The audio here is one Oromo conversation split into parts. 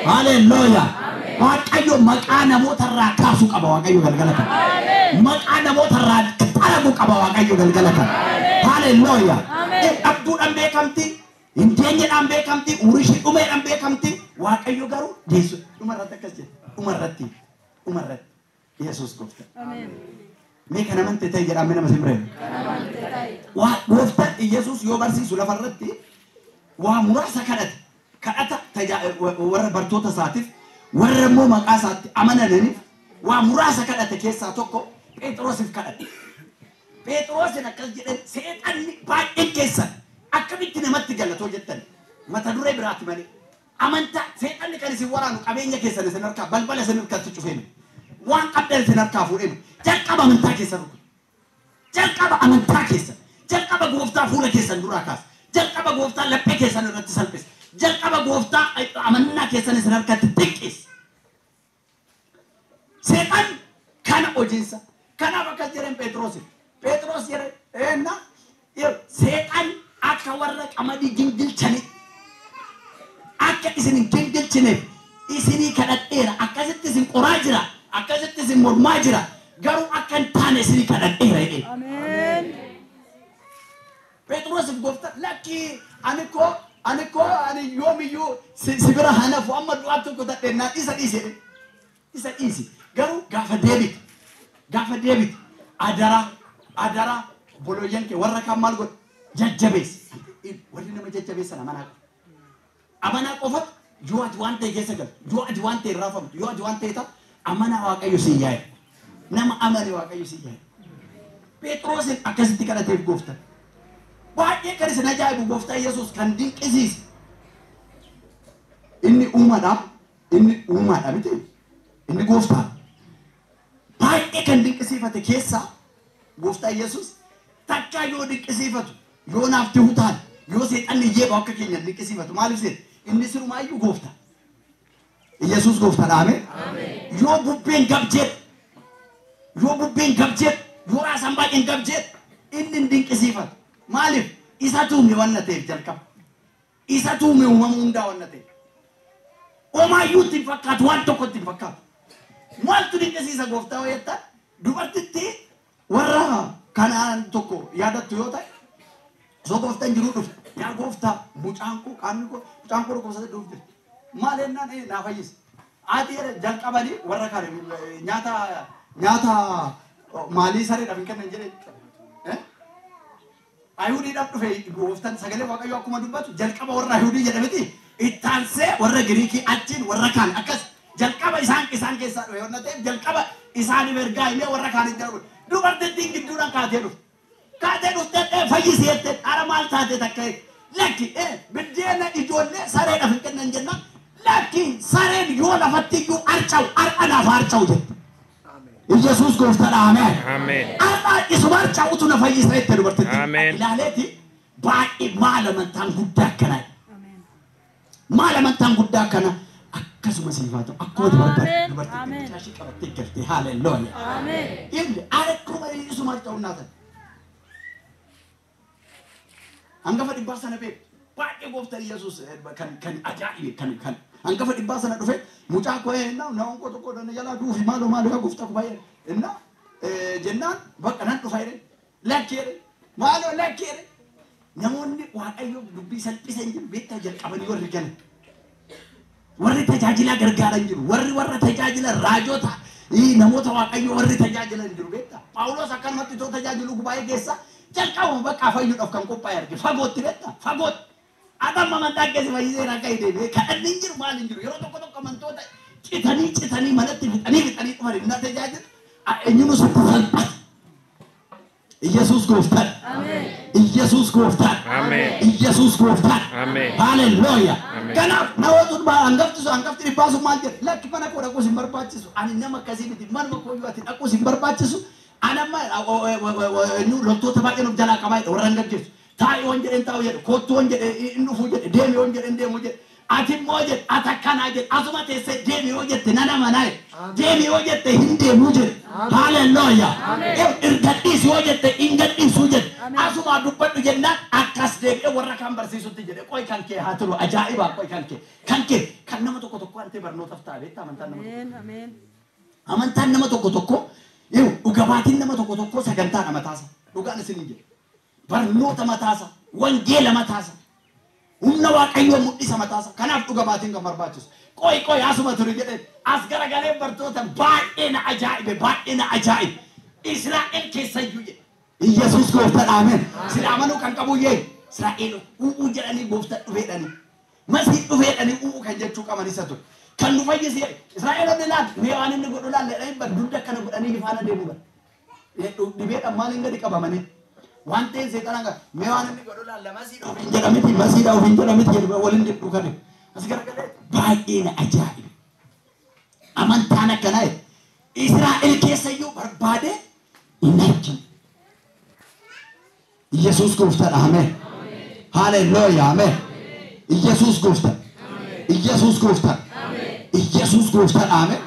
Hallelujah. Waaqayyo maqaa namoota irraa kaasuu qaba waaqayyo galgala kana. Maqaa namoota irraa qaxaramuu qaba waaqayyo galgala kana. Hallelujah. Abduudhaan beekamti, hin jeenyedhaan beekamti, umrii dhumeedhaan beekamti. Waaqayyo garuu deessu dhumarratti akkas jedha. Dhumarratti Yesuus goofta. Mee kana amante ta'e jedhamee nama simreen. Gooftaan Yesuus yoo barsiisu lafarratti waa muraasa kadhata warra bartoota isaatiif warra immoo maqaa isaatti amananiif waa muraasa kadhate keessaa tokko Phexrosiif kadhate. Phexrosin akkas jedhan seexanni baay'een keessan akkamitti namatti galatoo jettan mata duree biraatti malee amantaa seexanni kan isin waraanu qabeenya keessan isin harkaa balbala isin harkatti cufeenu waan qabdan isin harkaa fuudheenu jalqaba amantaa keessan rukutu. Jalqaba amantaa keessan jalqaba gooftaa fuula keessan duraa kaasa. Jalqaba gooftaa laphee keessan irratti salphisa. Jalqaba gooftaa amannaa keessan isin harkatti xiqqeessa. Seexan kana hojiinsa. Kanaaf akkas jedhan Phexros jedhan seexan akka warra qamadii gingilchanii akka isin hin gingilchineef isinii kadhadheera. Akkasitti isin qoraa jira. Akkasitti isin mormaa jira. Garuu akka hin taane isinii kadhadheera jedhee. Ameen. Phexrosiif gooftaan lakki ani yoomiyyuu si bira hanafu amma du'aatti kutadhennaan isa dhiisi. Garuu gaafa deebite adara bolooyyan kee warra kaan maal godhe jajjabeessi. Warri nama jajjabeessan amanaa qofatu yoo ati waan ta'e keessa galu yoo ati waan ta'e raafamtu yoo ati waan ta'e ta'a amanaa waaqayyo si yaa'e nama amane waaqayyo si yaa'e. Phexrosin akkasitti kadhateef gooftaan. Baay'ee kan isin ajaa'ibu gooftaa Yesuus kan dinqisiise. Inni uumaadha miti. Inni gooftaa. Baay'ee kan dinqisiifate keessaa gooftaa Yesuus takkaa yoo dinqisiifatu yoo naaf ta'u taane yoo seexanni iyyee akka keenya dinqisiifatu maaliif seeta inni sirumaayyuu gooftaa. Yesuus gooftaadha ameen. Yoo bubbeen gabjeet yoo raasaan baay'een gabjeet inni dinqisiifatu. Maaliif isa tuumne wanna ta'eef jalqaba. Isa tuume uumama hundaa wanna ta'eef. Omaayyuu ittiin fakkaatu waan tokko ittiin fakkaatu. Maaltu dinqisiisa gooftaa wayettaa dubartitti warra kanaan tokko yaadattu yoo ta'e osoo gooftaan jiruu dhufe yaa gooftaa mucaan koo dhukkubsatee dhufte maal jennaan naa fayyisa. Ati jalqabanii warra kana nyaata maalii sareedhaaf hin kennan jedhee. Ayuudhiidhaaf dhufe gooftaan sagalee waaqayyoo akkuma dubbatu jalqaba warra Ayuudhii jedhameti ittaansee warra Giriikii achiin warra kaan akkas jalqaba isaan keessaa dhufe yoo ta'e jalqaba isaanii ergaa himee warra kaan hin darbu dubartittiin gidduudhaan kaatee dhuftee fayyisi jettee ara maal taatee takka lakki biddeena ijoollee sareedhaaf hin kennan jenna lakki sareen yoo lafatti iyyuu har'anaaf harca'u jette. Yesuus gooftaadha ameen. Amma isuma harca'utu na fayyisa jette dubartittiin. Ilaaleeti baay'ee maal amantaan guddaa akkana akkasuma siifaa ta'u akkuma dubartittiin shaashii qabattee galtee haalelooyaa. Inni akkuma isuma harca'u naatan. Hangafa dhibbaa sana beeku baay'ee gooftaan Yesuus kan ajaa'ibe kan hangafa dhibbaa sana dhufe mucaa koo naawwan koo tokko dana jalaa duufi maaloo gooftaa koo baay'ee inna jennaan bakka nan dhufa jedhe lakkeere maaloo lakkeere namoonni waaqayyo dubbii salphisan jiru beektaa jalqabanii warri tajaajilaa gargaaran jiru warra tajaajila raajota namoota waaqayyo warri tajaajilan jiru beektaa Phaawulos akkanumatti itoo tajaajilu gubaa'ee keessa jalqabuma bakka fayyuudhaaf kan qophaa'e arge fagootti beektaa fagootti. Adam amantaa keessa fayyisee rakka hidhee kadhanni hin jiru maal hin jiru yeroo tokko amantoota citanii manatti fixanii dhufan hin tajaajilu eenyuun sun salphate. Yesuus gooftaan. Yesuus gooftaan. Yesuus gooftaan. Haalelooyaa. Kanaaf namoota hangafti dhibbaa sun maal jedhe lakki mana koo dhaquus hin barbaachisu ani nama akkasii miti manuma koo yoo ati dhaquus hin barbaachisu ani amma loltoota baay'een of jalaa qabaa jedhe warra hin gaggeessu. Taa'ee waan jedheen taa'u jedhe kottu waan jedhe inni dhufuu jedhe deemee waan jedheen deemu jedhe ati mojet atakana jet asuma te se demi ojet nana manai demi ojet hinde mujet hallelujah irgadis ojet ingadis ojet asuma dubbat jenna akas de warra kan barsisutti jede koy kanke haturu ajaiba koy kanke kan nama tokko ante barno taftaale amantan nama amen amantan nama tokko ugabaatiin nama tokko sagantaa nama taasa dhugaan isin jedhe barnoota mataasa wangeela mataasa humna waaqayyoo mul'isa mataasa kanaaf dhugabaatiin kan barbaachisu qoy asuma ture jedhe as garagalee bartoota baay'ee na ajaa'ibe Israa'el keessayyuu jedhe Yesuus gooftaan aamen sin amanuu kan qabu yee Israa'el uu jedhanii gooftaan dhufeedhanii masii dhufeedhanii uu kan jechuu qaban isa ture kan nu fayyise Israa'el laal mee waan inni godhu laal ledhanii badduudda akkana godhanii ifaana deemu bara dhibeedhaan maal hin gadi qabamanii waan ta'e seexanaan kan mee waan inni godhu laal masii dhuuf hin jedhamiti masiidhaa of hin jedhamiti jedhu waliin dhidhu kan as garagalee baay'ee na ajaa'ibe amantaan akkanaa Israa'el keessayyuu barbaade hin argine Yesuus gooftaan aamen haalelooyaa aamen Yesuus gooftaan Yesuus gooftaan Yesuus gooftaan aamen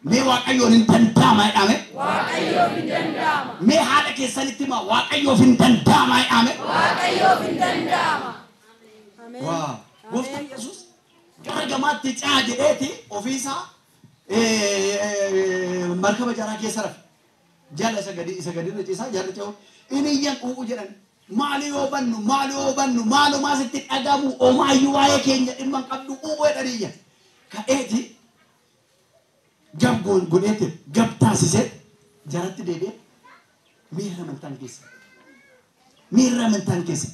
mee waaqayyoon hin danda'ama aamen waaqayyoof hin danda'ama mee haala keessanitti ma waaqayyoof hin danda'ama aamen waaqayyoof hin danda'ama aamen waa gooftaan Yesuus gara gamaatti caa jedheeti ofiisaa markaba jaraa keessa rafe jala isa gadi ciisaa jala ce'u inni iyyan quuqu jedhan maali yoo bannu maalumaa sitti dhagamu omaayyuu waa'ee keenya dhimma qabdu quuqu jedhanii iyyan ka'eeti gab godheeti gab taasisee jaratti deebi'e miira amantaan keessa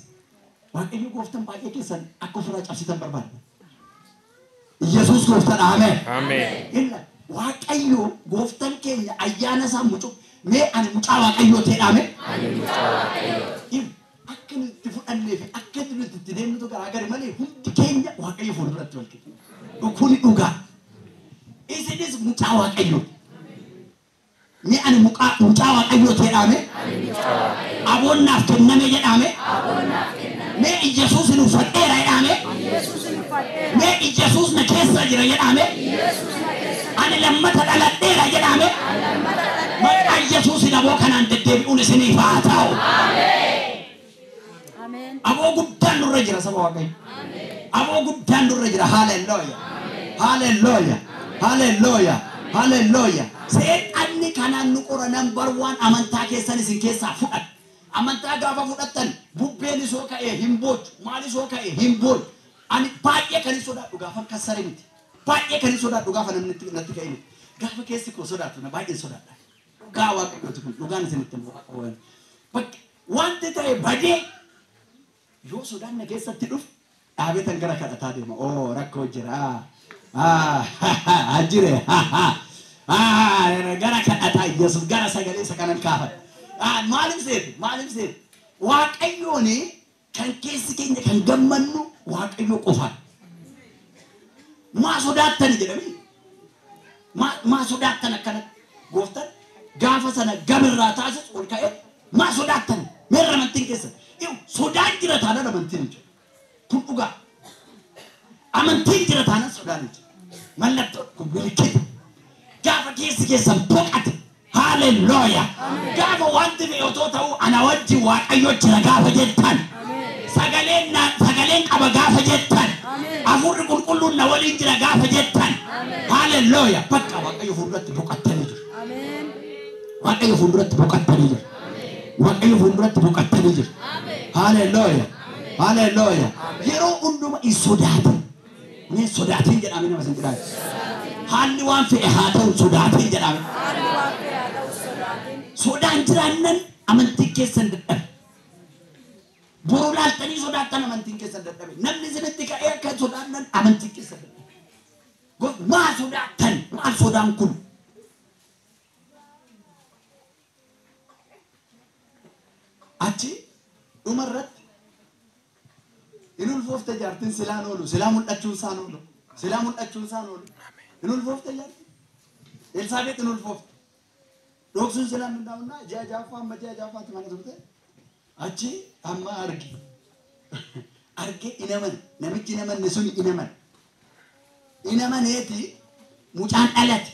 waaqayyo gooftaan baay'ee keessan akka ofirraa cabsitan barbaada Yesuus gooftaan aamen illa waaqayyo gooftaan keenya ayyaana isaa mucu mee ani mucaa waaqayyoo ta'edhaame akka nuti fudhannee fi akka nuti itti deemnutu garaagari malee hundi keenya waaqayyo fuulduratti wal qixa kuni dhugaa isinis mucaa waaqayyoo mee ani mucaa waaqayyoo ta'edhaame aboonnaaf kenname jedhaame mee Yesuus nu fadheera jedhaame mee Yesuus na keessa jira jedhaame ani lammata dhaladheera jedhaame maqaa Yesuus aboo kanaan deddeebi'uun isiniif haa ta'u aboo guddaan nurra jira saba waaqayyo aboo guddaan nurra jira haalelooyaa seexanni kanaan nu qora nambar waan amantaa keessan isin keessaa fudhadha amantaa gaafa fudhattan bubbeen isoo ka'ee hin boochu maal isoo ka'ee hin boochu ani baay'ee kan sodaadhu gaafa kassare miti baay'ee kan sodaadhu gaafa namni natti ka'e miti gaafa keessi koo sodaatu na baay'ee sodaadha dhugaa waaqayyooti kun dhugaan isinitti bakka wanti ta'e badee yoo sodaan na keessatti dhufu dhaabetan gara kadhataa deema rakkoo jira ajire gara kadhataa Yesuus gara sagalee isa kanan kaafadha maaliif seetu waaqayyoon kan keessi keenya kan gammannu waaqayyo qofaan maa sodaattan jedhame maa sodaattan akkana gooftaan gaafa sana gamirraa taasisu ol ka'e maa sodaattan meerra amantiin keessa sodaan jira taanaan amantiin hin jiru kun dhugaa amantiin jira taanaan sodaan hin jiru mallattoo kun milikkita gaafa keessi keessan boqate hallelujah gaafa wanti mi'ootoo ta'u ana wajji waaqayyo jira gaafa jettan sagaleen qaba gaafa jettan afurri qulqulluun na waliin jira gaafa jettan hallelujah bakka waaqayyo fuulduratti boqattanii jiru waaqayyo fuulduratti boqattanii jiru waaqayyo fuulduratti boqattanii jiru hallelujah yeroo hunduma hin sodaatin mee sodaatin jedhame nama sin jedhame haalli waan fe'e haa ta'u sodaatin jedhame sodaan jiraannan amantii keessan dadhabe boruu laaltanii sodaattan amantiin keessan dadhabe namni isinitti ka'ee akka sodaannan amantii keessan dadhabe maa sodaattan maal sodaan kun achi dhumarratti in ulfoofte jaartin silaan oolu silaa mul'achuun isaan oolu in ulfoofte jaartin Elsaabeet in ulfoofte dhoksuun silaan hundaa'unnaa ji'a jaaffaa amma ji'a jaaffaatti mana turte achi amma argi arge inaman namichi inaman sun inaman eti mucaan alat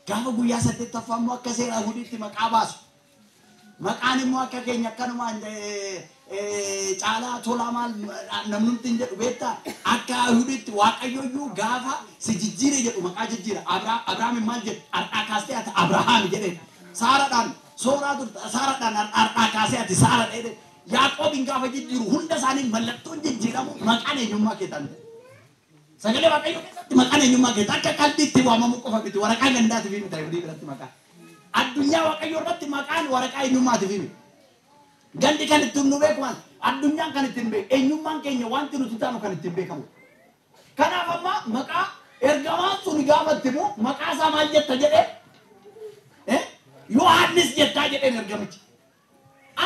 gaafa guyyaa 8ffaa immoo akka seera Ayihuudiitti maqaa baasu maqaan immoo akka keenya akkanumaan caalaa tolaa maal namnumti hin jedhu beektaa akka Ayihuudiitti Waaqayyoyyuu gaafa si jijjiire jedhu maqaa jijjiira Abrahaam maal jedhu har'aa kaastee ati Abrahaam jedhee Saaraadhaan sooraa turte Saaraadhaan har'aa kaastee ati Saara jedhee Yaaqoobiin gaafa jijjiiru hunda isaanii mallattoon jijjiiramu maqaan eenyummaa kee taate sagalee Waaqayyoo keessatti maqaan eenyummaa kee akka qalbiitti waamamu qofa miti waraqaa gandaatiif miti Ayihuudii biratti maqaa addunyaa Waaqayyoo irratti maqaan waraqaa eenyummaatiif miti gandi kan ittiin nu beekaman addunyaan kan ittiin beeku eenyummaan keenya wanti nuti taanu kan ittiin beekamu kanaaf amma maqaa ergamaan sun gaafa itti immoo maqaa isaa maal jetta jedhee Yohaannis jettaa jedheen ergamichi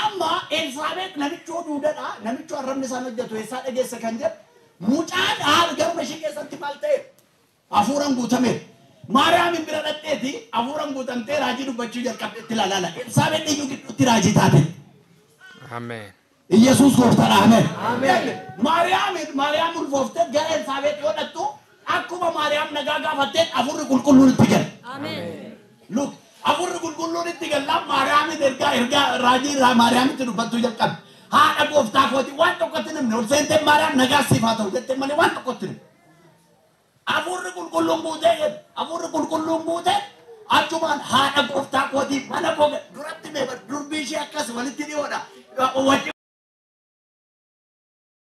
amma Elsaabeet namichi oduudhaadha namichi arrabni isaan hojjetu eessaa dhageessa kan jedhu mucaan haal garuma ishee keessatti maal ta'e hafuuraan guutame Maariyaamin bira dhaqxeeti hafuuraan guutamtee raajii dubbachuu jalqabdeetti ilaalaala Elsaabeet iyyuu gidduutti raajii taate. Amen. Yesus gooftaadha. Amen. Amen. Maariyaam ulfooftee gara Elsaabeet yoo dhaqxu akkuma Maariyaam nagaa gaafattee hafuurri qulqulluun itti gala. Amen. Look hafuurri qulqulluun itti gala Maariyaamin ergaa raajii Maariyaamitti dubbattuu jalqabde. Haadha gooftaa kooti waan tokkotti namni ol seentee Maariyaam nagaa siif haa ta'u jettee malee waan tokkotti namni. Hafuurri qulqulluun buutee jedhu hafuurri qulqulluun buutee achumaan haadha gooftaa kooti mana koo duratti durbii ishee akkas walitti dhiyoodha.